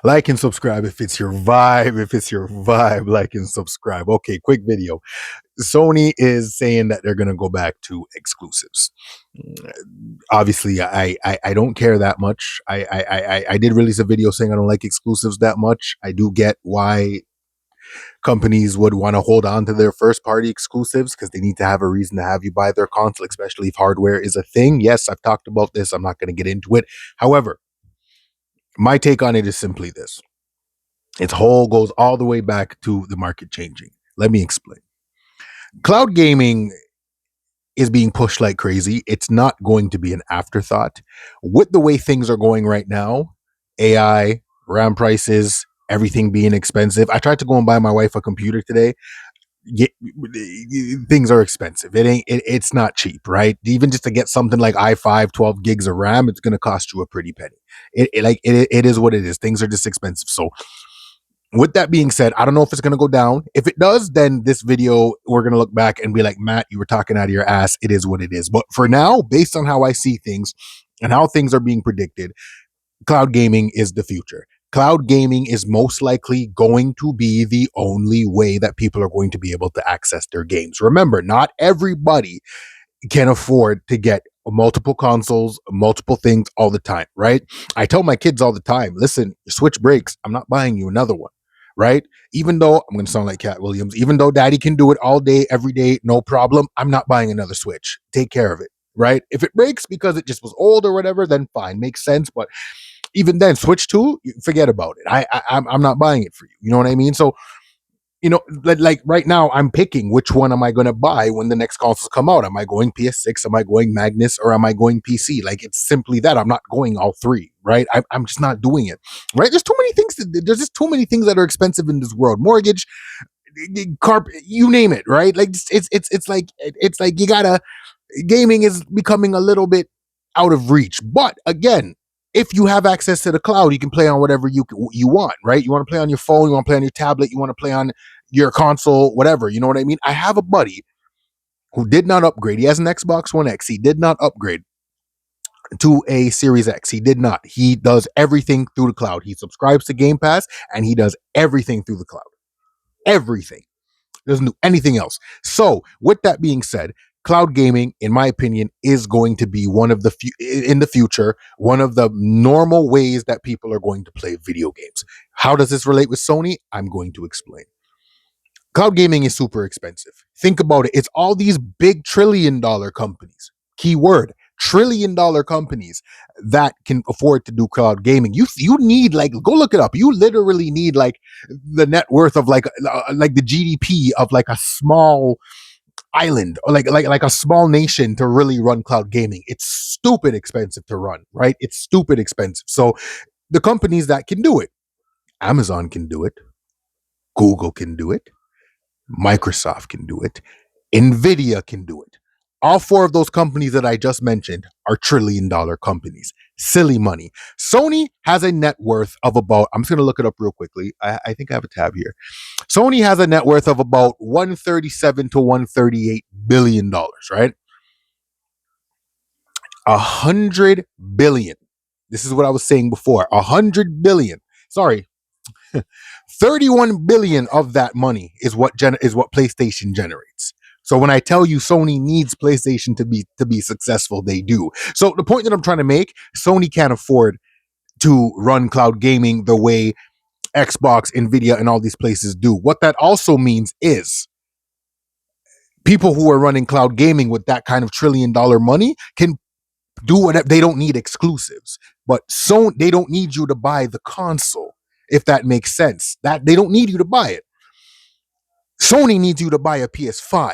Like and subscribe if it's your vibe. If it's your vibe, like and subscribe. Okay, quick video. Sony is saying that they're going to go back to exclusives. Obviously, I don't care that much. I did release a video saying I don't like exclusives that much. I do get why companies would want to hold on to their first party exclusives because they need to have a reason to have you buy their console, especially if hardware is a thing. Yes, I've talked about this. I'm not going to get into it. However, my take on it is simply this. Its whole goes all the way back to the market changing. Let me explain. Cloud gaming is being pushed like crazy. It's not going to be an afterthought. With the way things are going right now, AI, RAM prices, everything being expensive. I tried to go and buy my wife a computer today. Yeah, things are expensive. It's not cheap, right? Even just to get something like i5 12 gigs of RAM, it's going to cost you a pretty penny. It is what it is. Things are just expensive. So with that being said, I don't know if it's going to go down. If it does, then this video, we're going to look back and be like, Matt, you were talking out of your ass. It is what it is. But for now, based on how I see things and how things are being predicted, cloud gaming is the future. Cloud gaming is most likely going to be the only way that people are going to be able to access their games. Remember, not everybody can afford to get multiple consoles, multiple things all the time, right? I tell my kids all the time, listen, your Switch breaks, I'm not buying you another one, right? Even though I'm going to sound like Cat Williams, even though daddy can do it all day, every day, no problem, I'm not buying another Switch. Take care of it, right? If it breaks because it just was old or whatever, then fine, makes sense. But even then, Switch 2, forget about it. I'm not buying it for you. You know what I mean? So like right now, I'm picking which one am I going to buy when the next consoles come out. Am I going PS6? Am I going Magnus? Or am I going PC? Like, it's simply that. I'm not going all three, right? I'm just not doing it, right? There's too many things. There's just too many things that are expensive in this world. Mortgage, carp, you name it, right? Like, it's like you gotta. Gaming is becoming a little bit out of reach, but again, if you have access to the cloud, you can play on whatever you want, right? You want to play on your phone, you want to play on your tablet, you want to play on your console, whatever. You know what I mean? I have a buddy who did not upgrade. He has an Xbox One X. He did not upgrade to a Series X. He did not. He does everything through the cloud. He subscribes to Game Pass and he does everything through the cloud. Everything. Doesn't do anything else. So, with that being said, cloud gaming, in my opinion, is going to be one of the in the future, one of the normal ways that people are going to play video games. How does this relate with Sony? I'm going to explain. Cloud gaming is super expensive. Think about it. It's all these big $1 trillion companies. Keyword $1 trillion companies that can afford to do cloud gaming. You need, like, go look it up. You literally need like the net worth of like the GDP of like a small island or like a small nation to really run cloud gaming. It's stupid expensive to run, right? It's stupid expensive. So the companies that can do it, Amazon can do it, Google can do it, Microsoft can do it, Nvidia can do it. All four of those companies that I just mentioned are $1 trillion companies. Silly money. Sony has a net worth of about, I'm just going to look it up real quickly. I think I have a tab here. Sony has a net worth of about 137 to 138 billion dollars, right? 100 billion. This is what I was saying before. 100 billion. Sorry, 31 billion of that money is what PlayStation generates. So when I tell you Sony needs PlayStation to be successful, they do. So the point that I'm trying to make, Sony can't afford to run cloud gaming the way Xbox, Nvidia, and all these places do. What that also means is people who are running cloud gaming with that kind of $1 trillion money can do whatever. They don't need exclusives, but so they don't need you to buy the console, if that makes sense. That they don't need you to buy it. Sony needs you to buy a PS5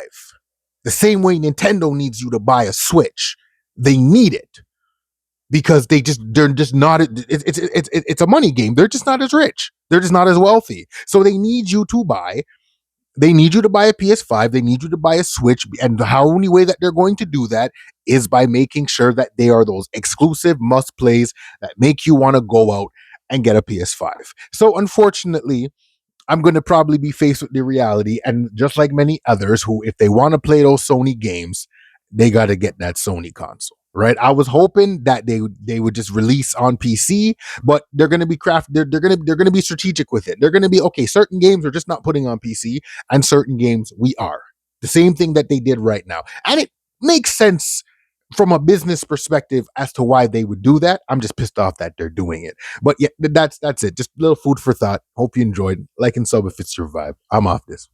the same way Nintendo needs you to buy a Switch. They need it because they're just not. It's a money game. They're just not as rich. They're just not as wealthy. So they need you to buy. They need you to buy a PS5. They need you to buy a Switch. And the only way that they're going to do that is by making sure that they are those exclusive must plays that make you want to go out and get a PS5. So unfortunately, I'm going to probably be faced with the reality. And just like many others who, if they want to play those Sony games, they got to get that Sony console. right? I was hoping that they would just release on PC, but they're going to be they're going to be strategic with it. They're going to be okay, certain games are just not putting on PC and certain games we are. The same thing that they did right now. And it makes sense from a business perspective as to why they would do that. I'm just pissed off that they're doing it. But yeah, that's it. Just a little food for thought. Hope you enjoyed. Like and sub if it's your vibe. I'm off this.